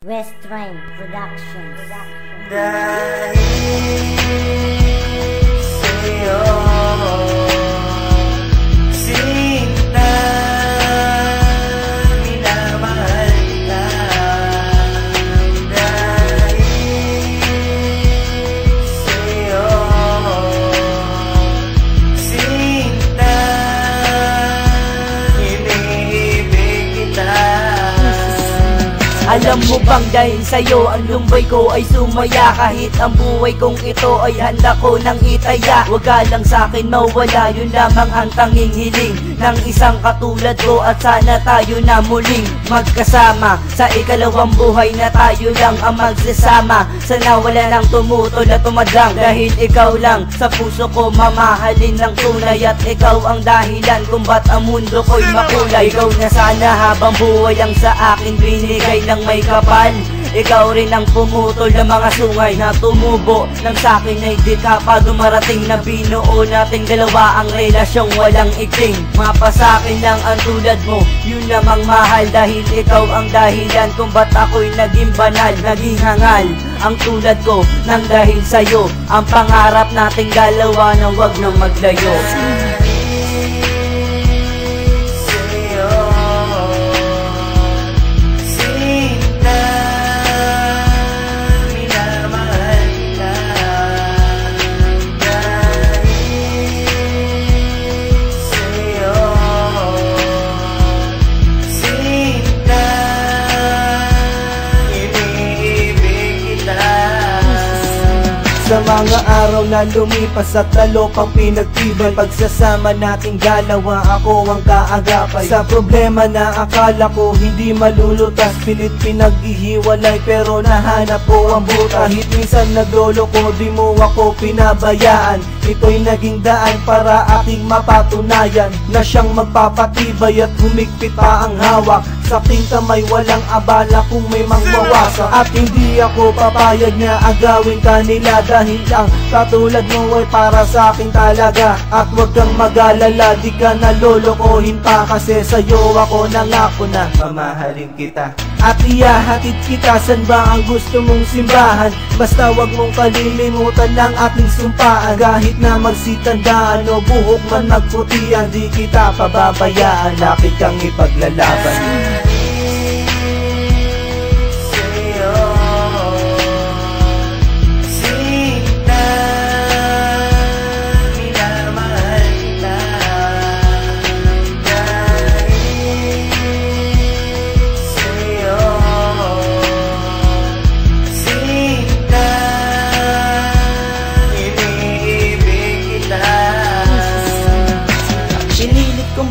Westline Productions. Dahil sa'yo, sinta, minamahal kita. Dahil sa'yo, sinta, iniibig kita. Alam mo bang dahil sa'yo ang lumbay ko ay sumaya. Kahit ang buhay kong ito ay handa ko nang itaya. Huwag ka lang sa'kin mawala, yun lamang ang tanging hiling ng isang katulad ko. At sana tayo na muling magkasama sa ikalawang buhay na tayo lang ang magsasama. Sana wala nang tumutol at tumadlang, dahil ikaw lang sa puso ko mamahalin ng tunay. At ikaw ang dahilan kung ba't ang mundo ko'y makulay. Ikaw na sana habang buhay ang sa akin binigay ng may kapal. Ikaw rin ang pumutol ng mga sungay na tumubo nang sa'kin ay di ka pa dumarating. Na binuo nating dalawa ang relasyong walang ikling. Mapa sa'kin lang ang tulad mo, yun namang mahal. Dahil ikaw ang dahilan kung ba't ako'y naging banal, naging hangal. Ang tulad ko nang dahil sa'yo, ang pangarap nating dalawa na wag nang maglayo. Sa mga araw na lumipas at lalo pang pinagtibay, pagsasama nating dalawa ako ang kaagapay. Sa problema na akala ko hindi malulutas, pilit pinag-ihiwalay pero nahanap ko ang butas. Kahit minsan naglolo ko, di mo ako pinabayaan. Ito'y naging daan para aking mapatunayan na siyang magpapatibay at humigpit pa ang hawak. Sa aking kamay walang abala kung may mangwawasak. At hindi ako papayag na agawin ka nila, dahil ang katulad mo ay para sa akin talaga. At huwag kang mag-alala, di ka nalolokohin pa, kasi sa'yo ako nangako na mamahalin kita. At iyahatid kita saan ba ang gusto mong simbahan. Basta wag mong kalilimutan ng ating sumpaan. Kahit na magsitandaan o buhok man magputian, di kita pababayaan, laki kang ipaglalaban.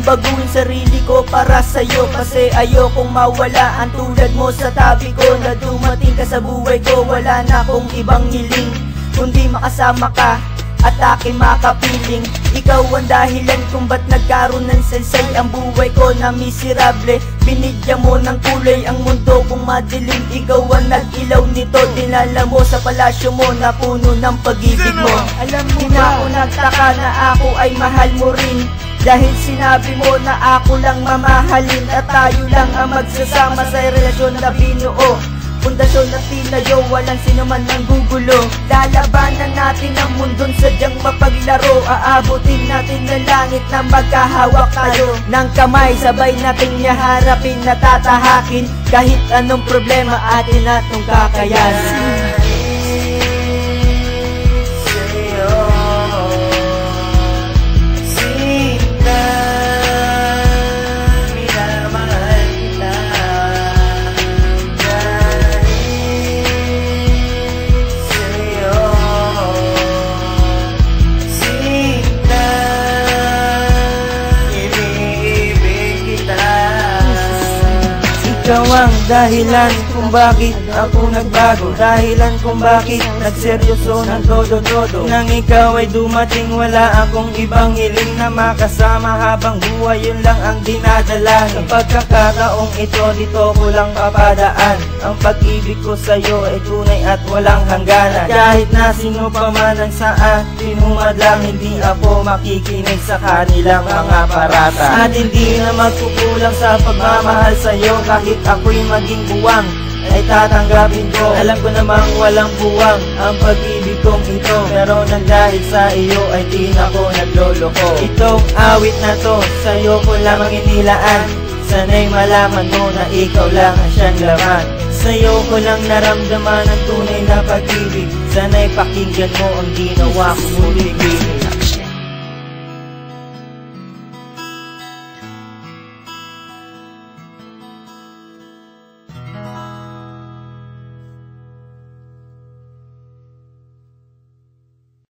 Baguhin sarili ko para sa'yo, kasi ayokong mawala ang tulad mo sa tabi ko. Na dumating ka sa buhay ko, wala na akong ibang hiling kundi makasama ka at aking makapiling. Ikaw ang dahilan kung ba't nagkaroon ng saysay ang buhay ko na miserable. Binigyan mo ng kulay ang mundo kung madilim. Ikaw ang nag-ilaw nito, dinala mo sa palasyo mo na puno ng pag-ibig mo. Alam mo na ako nagtaka na ako ay mahal mo rin, dahil sinabi mo na ako lang mamahalin. At tayo lang ang magsasama sa relasyon na binuo. Pundasyon na tinayo, walang sinuman ng gugulo. Lalabanan natin ang mundong sadyang mapaglaro. Aabutin natin ng langit na magkahawak tayo ng kamay. Sabay nating yaharapin, natatahakin kahit anong problema atin atong kakayanin. Ikaw ang dahilan kung bakit ako nagbago, dahilan kung bakit nagseryoso ng todo-todo. Nang ikaw ay dumating, wala akong ibang hiling na makasama habang buhay, yun lang ang dinadala. Sa pagkakataong ito, dito ko lang papadaan. Ang pag-ibig ko sa'yo ay tunay at walang hangganan. Kahit na sino pa man ang sa atin humadlang, hindi ako makikinig sa kanilang mga parata. At hindi na magkukulang sa pagmamahal sa'yo, kahit ako'y maging buwang ay tatanggapin ko. Alam ko namang walang buwang ang pag-ibig kong ito, pero nang dahil sa iyo ay di na ko nagloloko. Itong awit na to, sa'yo ko lamang inilaan. Sana'y malaman mo na ikaw lang ang siyang laman. Sa'yo ko lang naramdaman ang tunay na pag-ibig. Sana'y pakinggan mo ang ginawa kong muling.